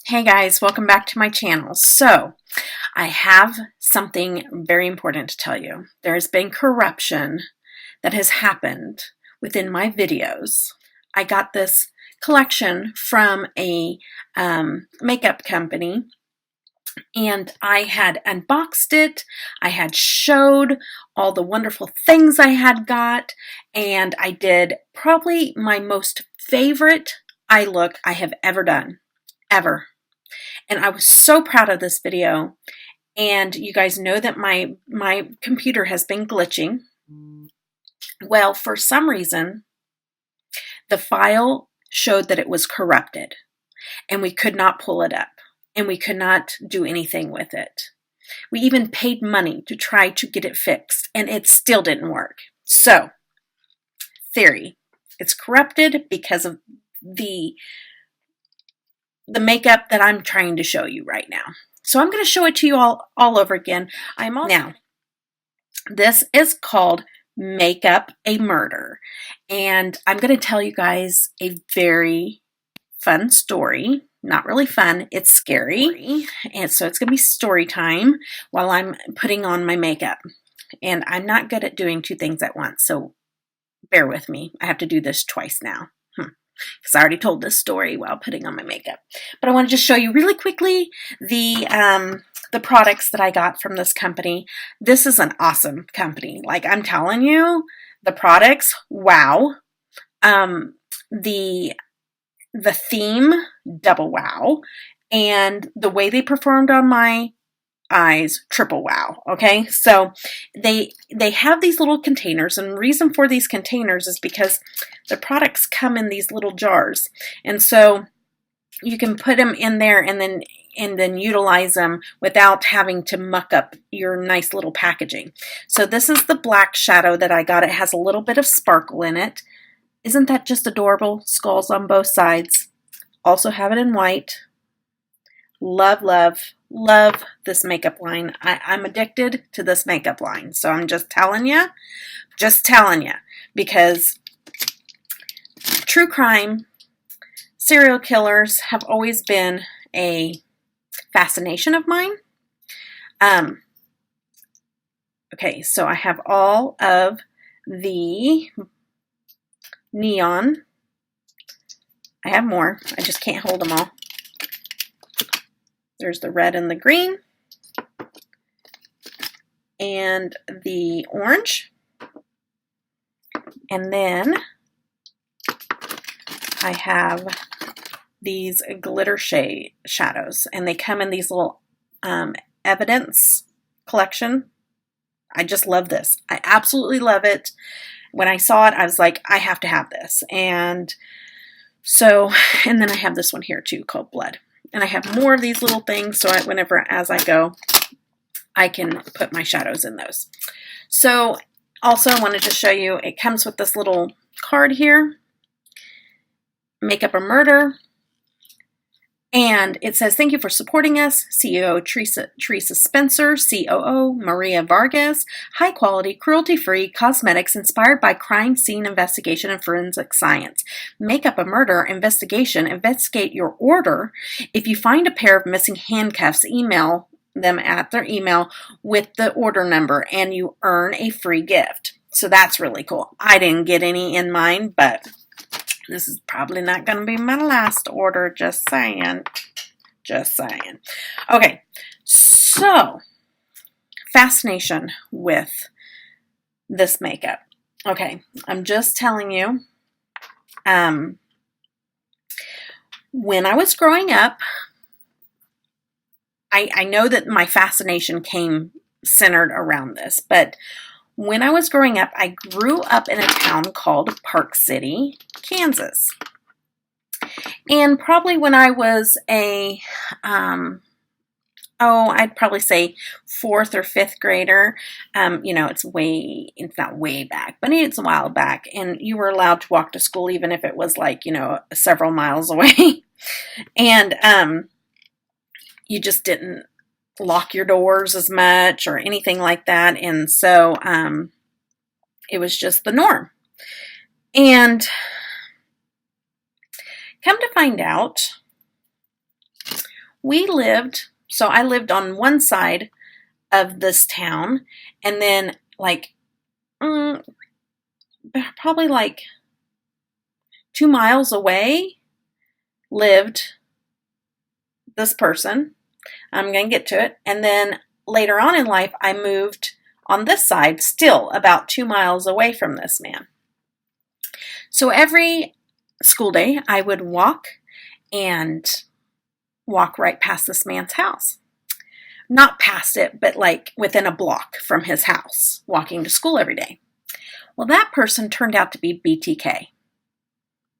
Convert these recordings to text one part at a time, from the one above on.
Hey guys, welcome back to my channel. So, I have something very important to tell you. There has been corruption that has happened within my videos. I got this collection from a makeup company, and I had unboxed it. I had showed all the wonderful things I had got, and I did probably my most favorite eye look I have ever done. Ever. And I was so proud of this video. And you guys know that my computer has been glitching. Well, for some reason, the file showed that it was corrupted, and we could not pull it up, and we could not do anything with it. We even paid money to try to get it fixed, and it still didn't work. So, theory, it's corrupted because of the makeup that I'm trying to show you right now. So I'm going to show it to you all over again. Now, this is called Makeup a Murder. And I'm going to tell you guys a very fun story. Not really fun, it's scary. And so it's going to be story time while I'm putting on my makeup. And I'm not good at doing two things at once, so bear with me. I have to do this twice now. Because I already told this story while putting on my makeup. But I want to just show you really quickly the products that I got from this company. This is an awesome company. Like, I'm telling you, the products, wow. The theme, double wow. And the way they performed on my eyes, triple wow. Okay, so they have these little containers, and the reason for these containers is because the products come in these little jars, and so you can put them in there and then utilize them without having to muck up your nice little packaging. So this is the black shadow that I got. It has a little bit of sparkle in it. Isn't that just adorable? Skulls on both sides. Also have it in white. Love, love, love this makeup line. I'm addicted to this makeup line. So I'm just telling you, because true crime, serial killers have always been a fascination of mine. Okay, so I have all of the neon. I have more. I just can't hold them all. There's the red and the green, and the orange, and then I have these glitter shade shadows, and they come in these little Ebates collection. I just love this. I absolutely love it. When I saw it, I was like, I have to have this. And so, and then I have this one here too, called Blood. And I have more of these little things, so as I go, I can put my shadows in those. So, also I wanted to show you, it comes with this little card here, Makeup a Murder, and it says, thank you for supporting us, CEO Teresa Spencer, COO Maria Vargas, high quality, cruelty-free cosmetics inspired by crime scene investigation and forensic science. Makeup a Murder investigation, investigate your order. If you find a pair of missing handcuffs, email them at their email with the order number and you earn a free gift. So that's really cool. I didn't get any in mine, but this is probably not going to be my last order, just saying. Just saying. Okay, so fascination with this makeup. Okay, I'm just telling you, when I was growing up, I know that my fascination came centered around this, but when I was growing up, I grew up in a town called Park City, Kansas. And probably when I was I'd probably say 4th or 5th grader, it's not way back, but it's a while back. And you were allowed to walk to school even if it was like, several miles away. And you just didn't lock your doors as much or anything like that. And so it was just the norm. And come to find out, I lived on one side of this town, and then like probably like 2 miles away lived this person. I'm going to get to it. And then later on in life, I moved on this side, still about 2 miles away from this man. So every school day, I would walk right past this man's house. Not past it, but like within a block from his house, walking to school every day. Well, that person turned out to be BTK.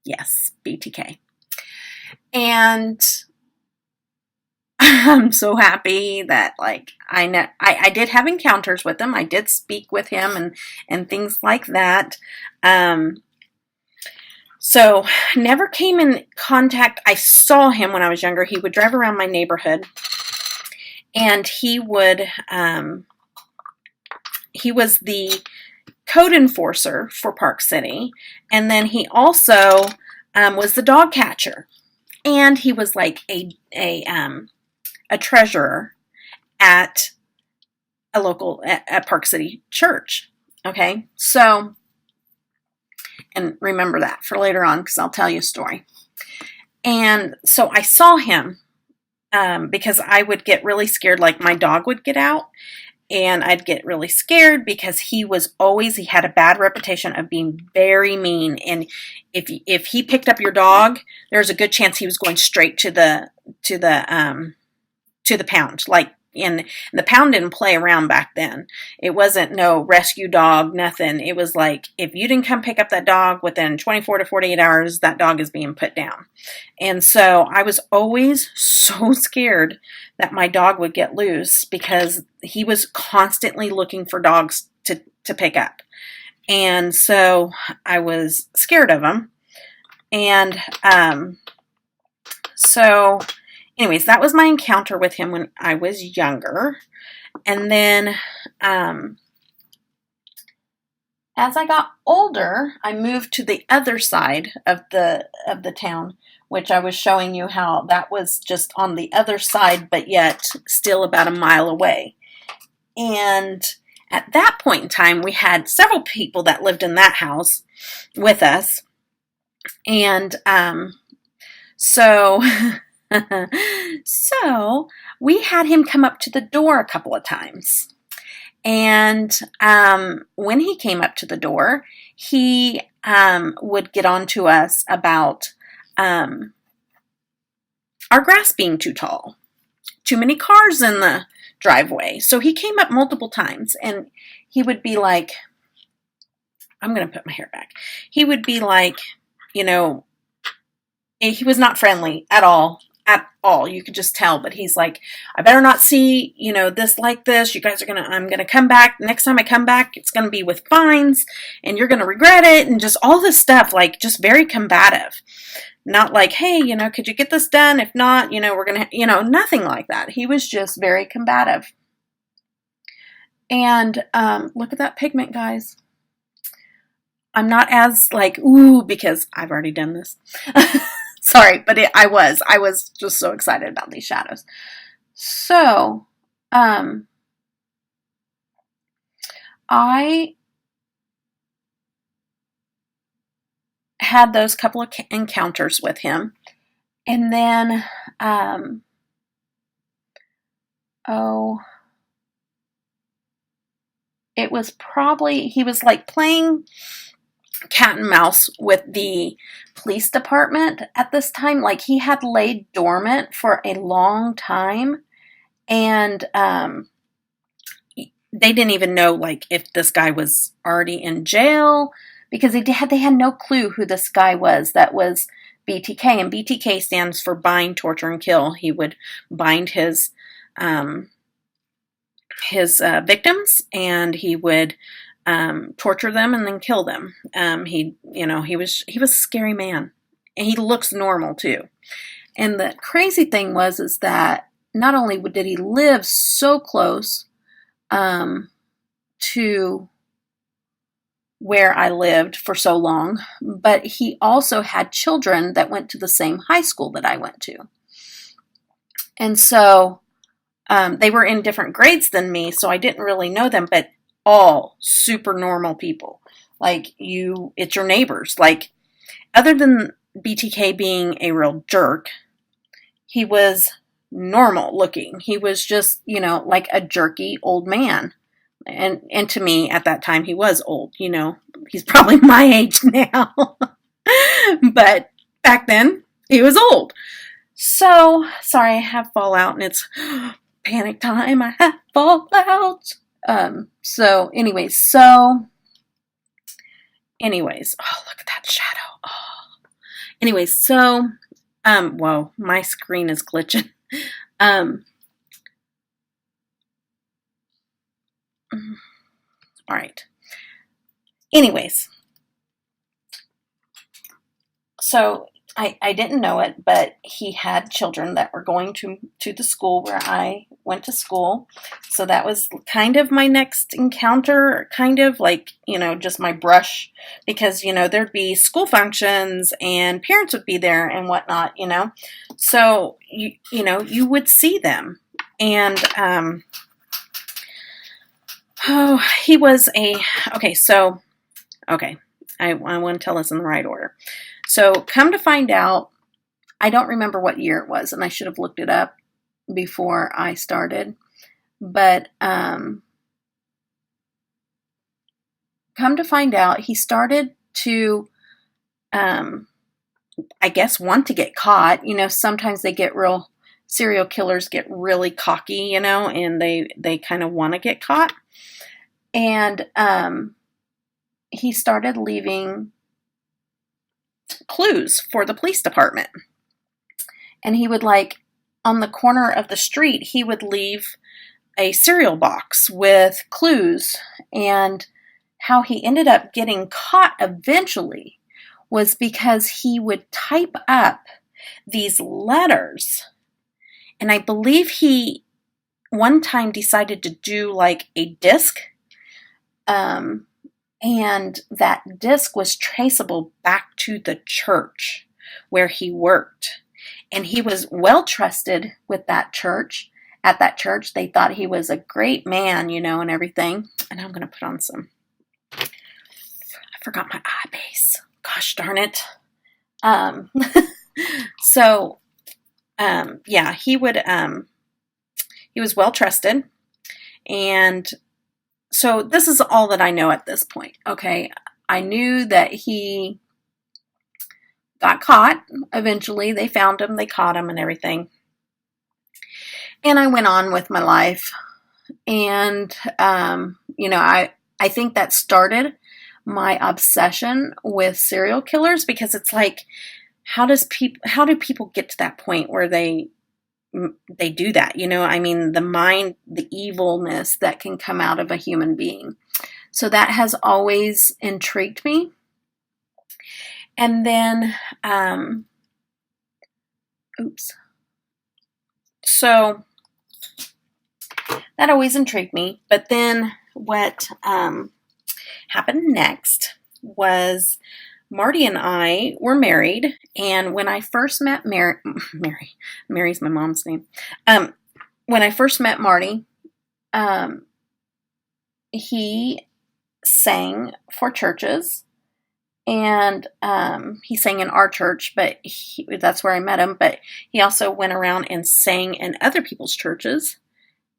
Yes, BTK. And I'm so happy that like I did have encounters with him. I did speak with him and things like that. So never came in contact. I saw him when I was younger. He would drive around my neighborhood, and he was the code enforcer for Park City, and then he also was the dog catcher, and he was like a treasurer at a local at Park City church. Okay, so, and remember that for later on, because I'll tell you a story. And so I saw him because I would get really scared, like my dog would get out, and I'd get really scared because he had a bad reputation of being very mean. And if he picked up your dog, there's a good chance he was going straight to the pound. Like, and the pound didn't play around back then. It wasn't no rescue dog, nothing. It was like, if you didn't come pick up that dog within 24 to 48 hours, that dog is being put down. And so I was always so scared that my dog would get loose because he was constantly looking for dogs to pick up. And so I was scared of him. And so anyways, that was my encounter with him when I was younger. And then as I got older, I moved to the other side of the town, which I was showing you how that was just on the other side, but yet still about a mile away. And at that point in time, we had several people that lived in that house with us. And so we had him come up to the door a couple of times. And when he came up to the door, he would get on to us about our grass being too tall, too many cars in the driveway. So he came up multiple times, and he would be like, I'm going to put my hair back. He would be like, he was not friendly at all. You could just tell, but he's like, I better not see, this like this. You guys I'm going to come back. Next time I come back, it's going to be with fines, and you're going to regret it. And just all this stuff, like just very combative. Not like, hey, could you get this done? If not, we're going to, nothing like that. He was just very combative. And look at that pigment, guys. I'm not as like, ooh, because I've already done this. Sorry, but I was just so excited about these shadows. So, I had those couple of encounters with him, and then, it was probably, he was like playing cat and mouse with the police department at this time. Like, he had laid dormant for a long time, and they didn't even know like if this guy was already in jail, because they had no clue who this guy was. That was BTK, and BTK stands for bind, torture, and kill. He would bind his victims, and he would torture them and then kill them. He was a scary man, and he looks normal too. And the crazy thing is that not only did he live so close to where I lived for so long, but he also had children that went to the same high school that I went to. And so they were in different grades than me, so I didn't really know them, but all super normal people. Like it's your neighbors. Like, other than BTK being a real jerk, he was normal looking. He was just, like a jerky old man. And to me at that time, he was old, he's probably my age now. But back then he was old. So sorry, I have fallout and it's panic time. I have fallout. Anyways, oh, look at that shadow. Oh. Anyways, so, whoa, my screen is glitching. All right. Anyways, so I didn't know it, but he had children that were going to the school where I went to school. So that was kind of my next encounter, kind of like, just my brush, because, there'd be school functions and parents would be there and whatnot, So, you would see them. And, he was I want to tell this in the right order. So come to find out, I don't remember what year it was, and I should have looked it up before I started. But come to find out, he started to, I guess, want to get caught. Sometimes serial killers get really cocky, and they kind of want to get caught. And he started leaving clues for the police department. And he would, on the corner of the street, he would leave a cereal box with clues. And how he ended up getting caught eventually was because he would type up these letters. And I believe he one time decided to do a disc. And that disc was traceable back to the church where he worked. And he was well trusted with that church. At that church, they thought he was a great man, and everything. And I'm going to put on I forgot my eye base. Gosh darn it. Yeah, he was well trusted. And so this is all that I know at this point. Okay. I knew that he got caught. Eventually they found him, they caught him and everything. And I went on with my life. And, I think that started my obsession with serial killers, because it's like, how do people get to that point where they do that? The mind, the evilness that can come out of a human being. So that has always intrigued me. And then, so that always intrigued me. But then what happened next was Marty and I were married. And when I first met Mary's my mom's name. When I first met Marty, he sang for churches. And he sang in our church, but that's where I met him. But he also went around and sang in other people's churches.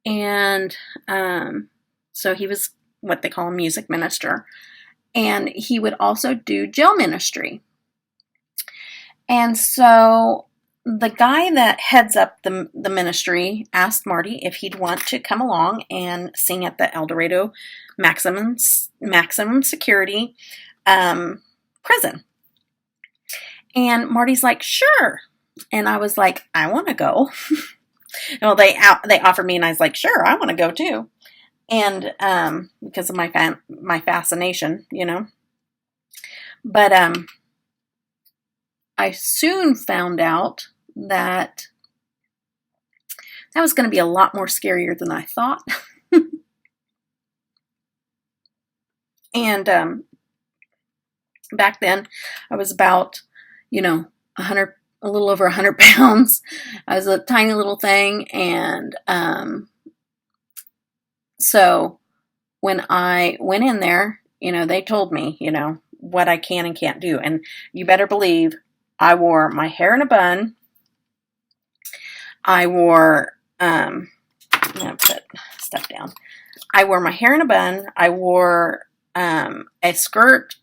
And so he was what they call a music minister. And he would also do jail ministry. And so the guy that heads up the ministry asked Marty if he'd want to come along and sing at the El Dorado maximum security prison. And Marty's like, sure. And I was like, I want to go. Well, they offered me, and I was like, sure, I want to go too. And because of my fascination, But I soon found out that was going to be a lot more scarier than I thought. And back then, I was about, 100 a little over 100 pounds. I was a tiny little thing. And so when I went in there, they told me, what I can and can't do. And you better believe I wore my hair in a bun. I wore, I'm going to put stuff down. I wore my hair in a bun. I wore a skirt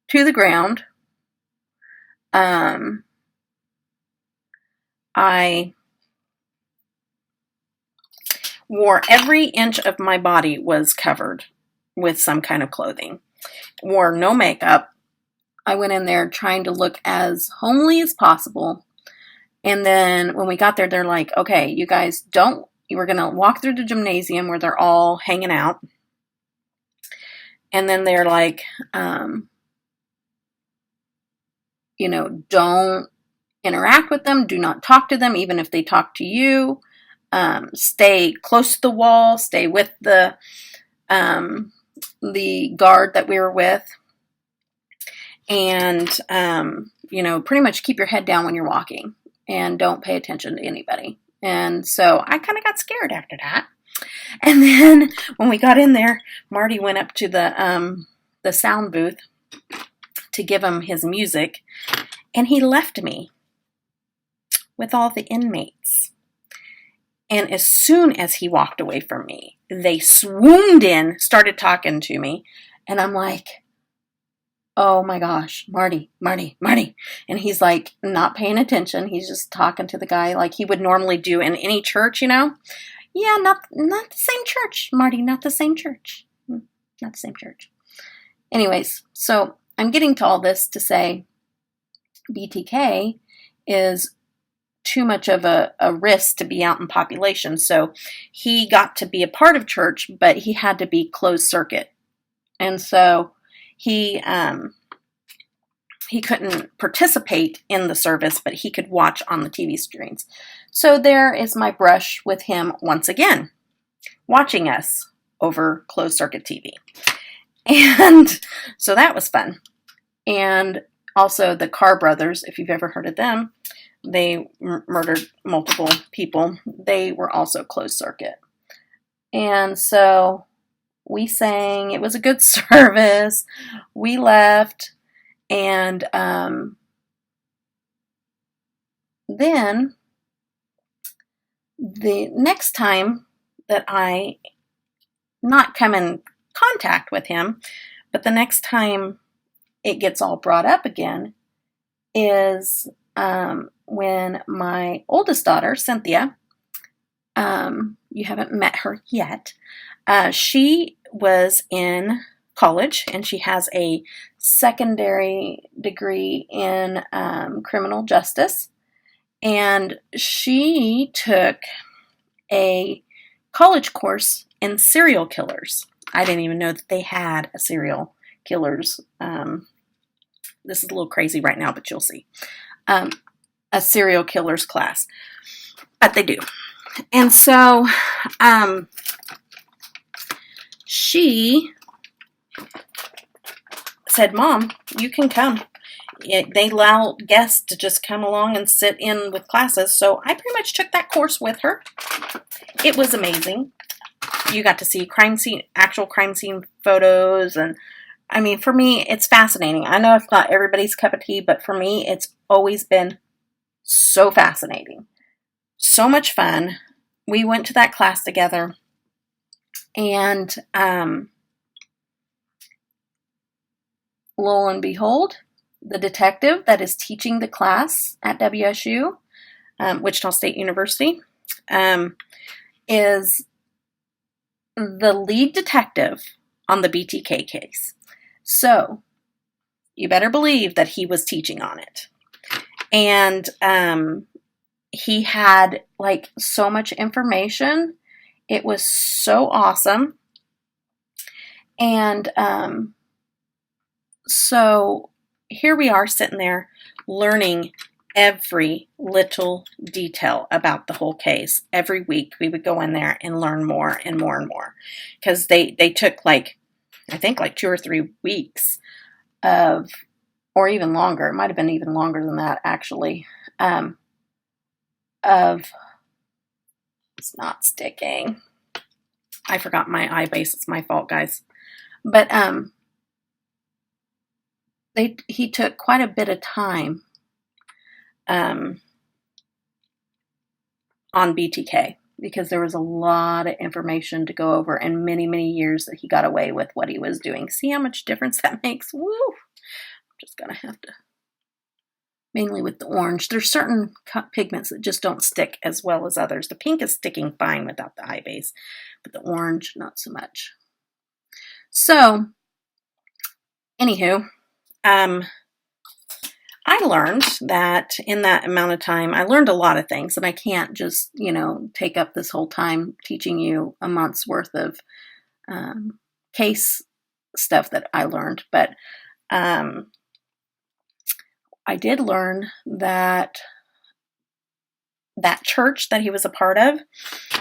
to the ground. I wore every inch of my body was covered with some kind of clothing. Wore no makeup. I went in there trying to look as homely as possible. And then when we got there, they're like, okay, you guys we're going to walk through the gymnasium where they're all hanging out. And then they're like, don't interact with them. Do not talk to them, even if they talk to you. Stay close to the wall. Stay with the guard that we were with. And, pretty much keep your head down when you're walking and don't pay attention to anybody. And so I kind of got scared after that. And then when we got in there, Marty went up to the sound booth to give him his music, and he left me with all the inmates. And as soon as he walked away from me, they swooned in, started talking to me, and I'm like, oh my gosh, Marty. And he's like not paying attention. He's just talking to the guy like he would normally do in any church, Yeah, not the same church, Marty, not the same church. Not the same church. Anyways, so I'm getting to all this to say BTK is too much of a risk to be out in population. So he got to be a part of church, but he had to be closed circuit. And so he couldn't participate in the service, but he could watch on the TV screens. So there is my brush with him once again, watching us over closed circuit TV. And so that was fun. And also the Carr brothers, if you've ever heard of them, they murdered multiple people. They were also closed circuit. And so we sang. It was a good service. We left. And then the next time that I not come in contact with him, but the next time it gets all brought up again is when my oldest daughter, Cynthia, you haven't met her yet, she was in college and she has a secondary degree in criminal justice, and she took a college course in serial killers. I didn't even know that they had a serial killers. This is a little crazy right now, but you'll see. A serial killers class, but they do. And so she said, Mom, you can come. They allow guests to just come along and sit in with classes. So I pretty much took that course with her. It was amazing. You got to see actual crime scene photos. And I mean, for me, it's fascinating. I know it's not everybody's cup of tea, but for me, it's always been so fascinating. So much fun. We went to that class together. And lo and behold, the detective that is teaching the class at WSU, Wichita State University, is the lead detective on the BTK case. So you better believe that he was teaching on it. And he had like so much information. It was so awesome. And so here we are sitting there learning every little detail about the whole case. Every week we would go in there and learn more and more and more, because they took I think 2 or 3 weeks or even longer. It might have been even longer than that, actually, of, it's not sticking. I forgot my Ebates. It's my fault, guys. But he took quite a bit of time on BTK because there was a lot of information to go over and many, many years that he got away with what he was doing. See how much difference that makes? Woo! I'm just going to have to, mainly with the orange. There's certain pigments that just don't stick as well as others. The pink is sticking fine without the Ebates, but the orange, not so much. So, anywho, I learned that in that amount of time, I learned a lot of things, and I can't just, take up this whole time teaching you a month's worth of case stuff that I learned. But I did learn that church that he was a part of,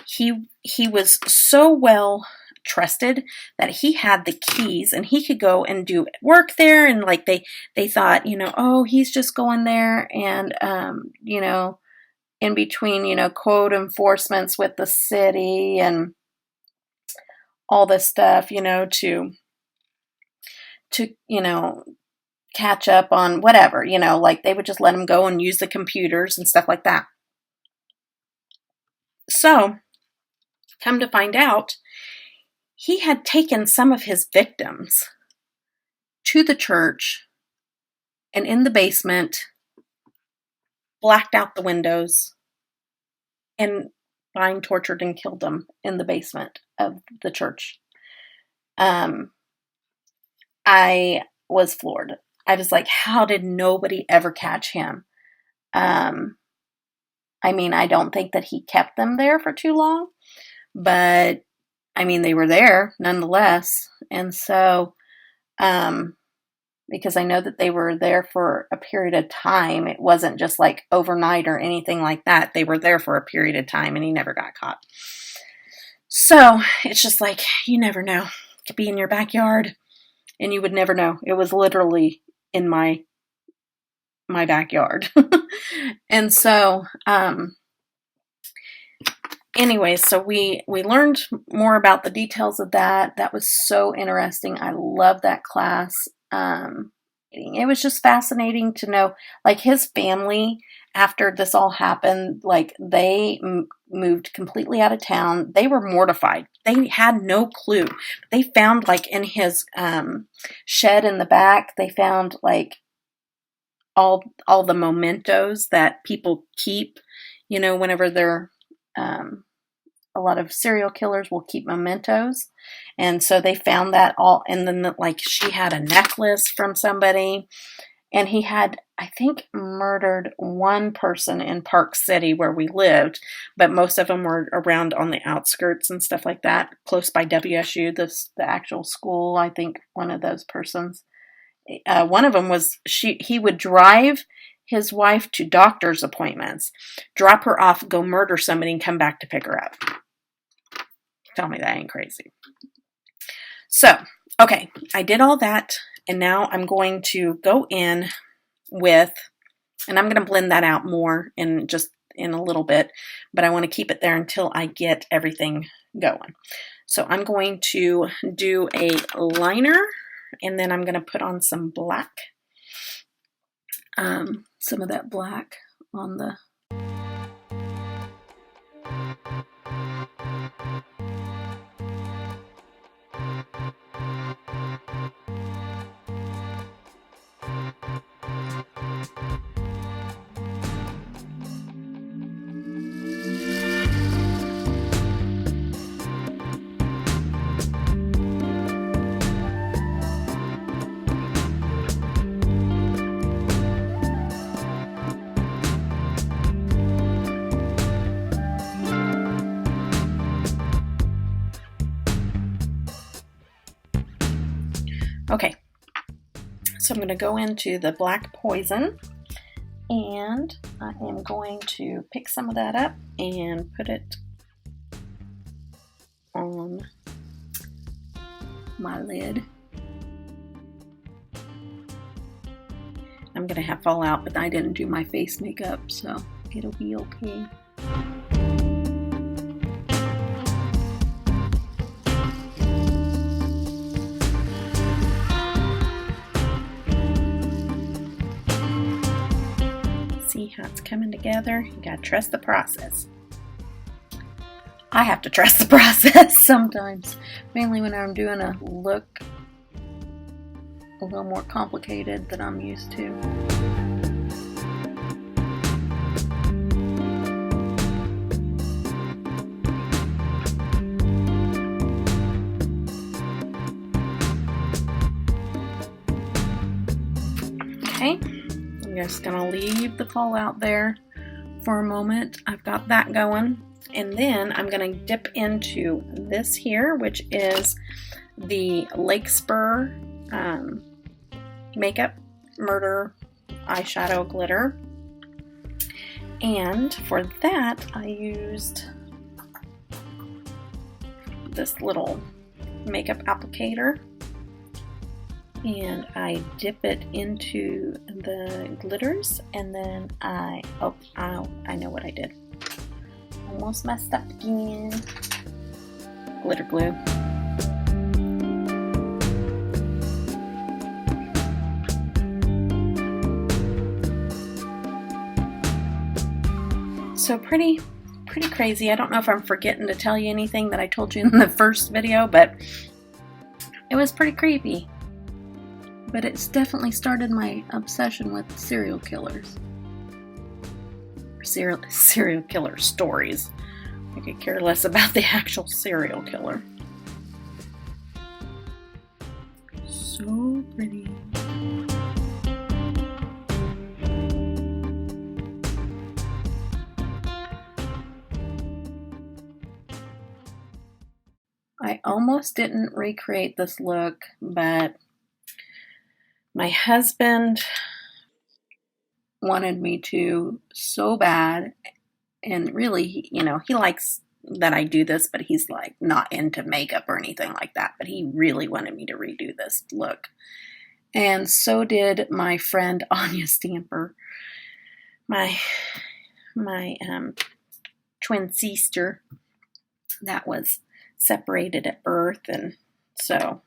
he was so well trusted that he had the keys and he could go and do work there, and like they thought, oh, he's just going there and in between code enforcements with the city and all this stuff, to catch up on whatever, like they would just let him go and use the computers and stuff like that. So come to find out, he had taken some of his victims to the church and in the basement, blacked out the windows, and bind, tortured, and killed them in the basement of the church. I was floored. I was like, how did nobody ever catch him? I don't think that he kept them there for too long, but they were there nonetheless. And so, because I know that they were there for a period of time, it wasn't just like overnight or anything like that. They were there for a period of time and he never got caught. So it's just like, you never know. It could be in your backyard and you would never know. It was literally in my backyard. And so, anyways, so we learned more about the details of that. That was so interesting. I love that class. It was just fascinating to know, like, his family, after this all happened, like, they moved completely out of town. They were mortified. They had no clue. They found, like, in his shed in the back, they found, like, all the mementos that people keep, whenever they're, a lot of serial killers will keep mementos. And so they found that all, and then like she had a necklace from somebody, and he had, I think, murdered one person in Park City where we lived, but most of them were around on the outskirts and stuff like that, close by WSU, the actual school. I think one of those persons, one of them was, he would drive his wife to doctor's appointments, drop her off, go murder somebody, and come back to pick her up. Tell me that ain't crazy. So, okay, I did all that, and now I'm going to go in with, and I'm going to blend that out more in a little bit, but I want to keep it there until I get everything going. So I'm going to do a liner, and then I'm going to put on some black. Some of that black on the okay, so I'm going to go into the black poison, and I am going to pick some of that up and put it on my lid. I'm going to have fallout, but I didn't do my face makeup, so it'll be okay. See how it's coming together? You gotta trust the process. I have to trust the process sometimes, mainly when I'm doing a look a little more complicated than I'm used to. Okay, I'm just gonna leave the fallout there for a moment. I've got that going, and then I'm gonna dip into this here, which is the Lake Spur Makeup Murder eyeshadow glitter, and for that I used this little makeup applicator, and I dip it into the glitters, and then I know what I did. Almost messed up again. Glitter glue. So pretty crazy. I don't know if I'm forgetting to tell you anything that I told you in the first video, but it was pretty creepy. But it's definitely started my obsession with serial killers. Serial killer stories. I could care less about the actual serial killer. So pretty. I almost didn't recreate this look, but my husband wanted me to so bad, and really, you know, he likes that I do this, but he's like not into makeup or anything like that, but he really wanted me to redo this look. And so did my friend Anya Stamper, my twin sister that was separated at birth, and so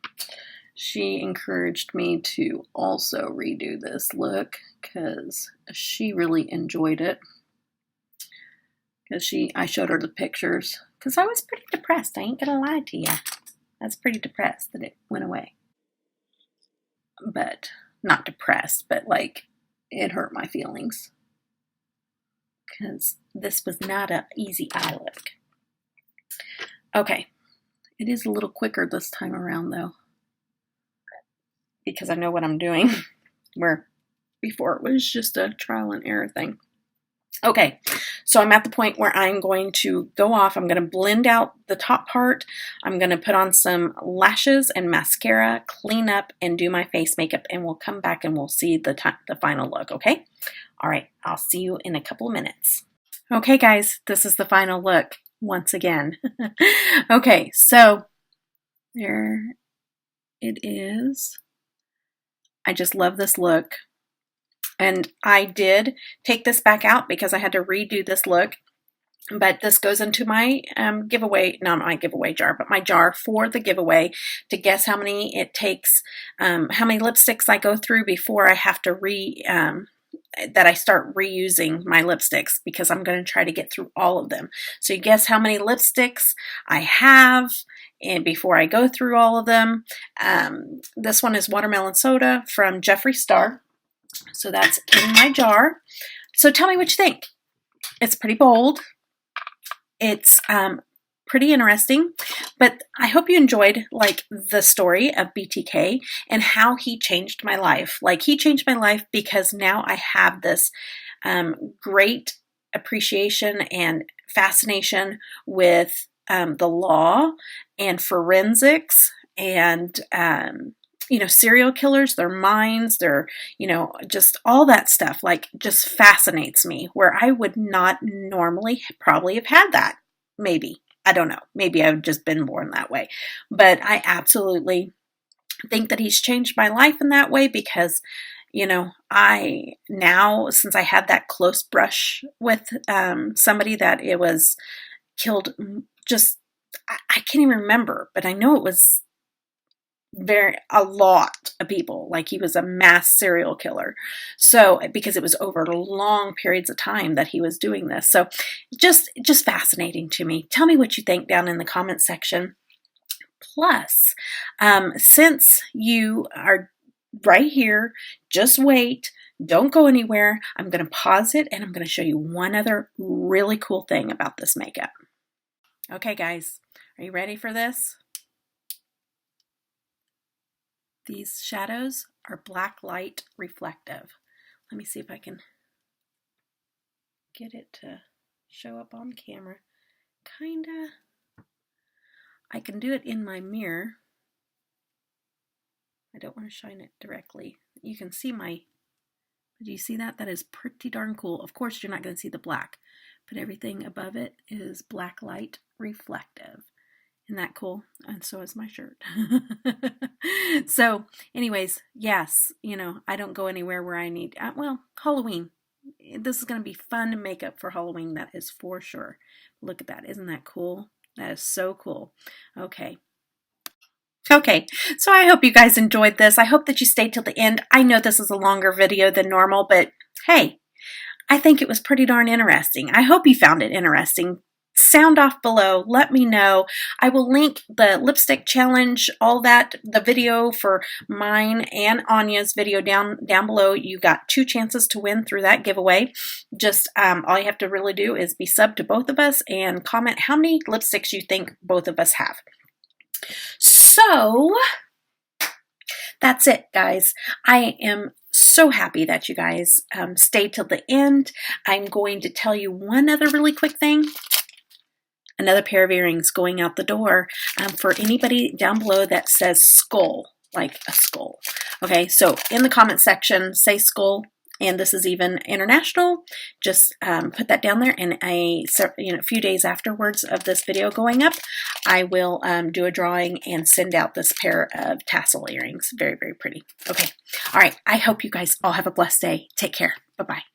she encouraged me to also redo this look because she really enjoyed it. Because I showed her the pictures, because I was pretty depressed. I ain't gonna lie to you. I was pretty depressed that it went away. But not depressed, but like it hurt my feelings, because this was not an easy eye look. Okay, it is a little quicker this time around though, because I know what I'm doing, where before it was just a trial and error thing. Okay, so I'm at the point where I'm going to go off. I'm going to blend out the top part. I'm going to put on some lashes and mascara, clean up, and do my face makeup, and we'll come back and we'll see the final look, okay? All right, I'll see you in a couple of minutes. Okay, guys, this is the final look once again. Okay, so there it is. I just love this look. And I did take this back out because I had to redo this look. But this goes into my giveaway, not my giveaway jar, but my jar for the giveaway to guess how many it takes, how many lipsticks I go through before I have to that I start reusing my lipsticks, because I'm going to try to get through all of them. So you guess how many lipsticks I have, and before I go through all of them. This one is Watermelon Soda from Jeffree Star. So that's in my jar. So tell me what you think. It's pretty bold. It's pretty interesting, but I hope you enjoyed like the story of BTK and how he changed my life. Like, he changed my life because now I have this great appreciation and fascination with the law and forensics and you know, serial killers, their minds, their, you know, just all that stuff, like, just fascinates me, where I would not normally probably have had that. Maybe. I don't know. Maybe I've just been born that way. But I absolutely think that he's changed my life in that way, because, You know, I now, since I had that close brush with somebody that it was killed, just, I can't even remember, but I know it was a lot of people. Like, he was a mass serial killer. So, because it was over long periods of time that he was doing this. So just fascinating to me. Tell me what you think down in the comment section. Plus, since you are right here, just wait. Don't go anywhere. I'm going to pause it and I'm going to show you one other really cool thing about this makeup. Okay, guys, are you ready for this? These shadows are black light reflective. Let me see if I can get it to show up on camera. Kinda. I can do it in my mirror. I don't want to shine it directly. You can see do you see that? That is pretty darn cool. Of course, you're not going to see the black, but everything above it is black light reflective. Isn't that cool? And so is my shirt. So anyways, yes, you know, I don't go anywhere where I need, well, Halloween. This is going to be fun makeup for Halloween. That is for sure. Look at that. Isn't that cool? That is so cool. Okay. Okay, so I hope you guys enjoyed this. I hope that you stayed till the end. I know this is a longer video than normal, but hey, I think it was pretty darn interesting. I hope you found it interesting. Sound off below. Let me know. I will link the lipstick challenge, all that, the video for mine and Anya's video down below. You got 2 chances to win through that giveaway. Just all you have to really do is be subbed to both of us and comment how many lipsticks you think both of us have. So that's it, guys. I am so happy that you guys stayed till the end. I'm going to tell you one other really quick thing. Another pair of earrings going out the door for anybody down below that says skull, like a skull. Okay, so in the comment section, say skull, and this is even international. Just put that down there, and a few days afterwards of this video going up, I will do a drawing and send out this pair of tassel earrings. Very, very pretty. Okay, all right. I hope you guys all have a blessed day. Take care. Bye-bye.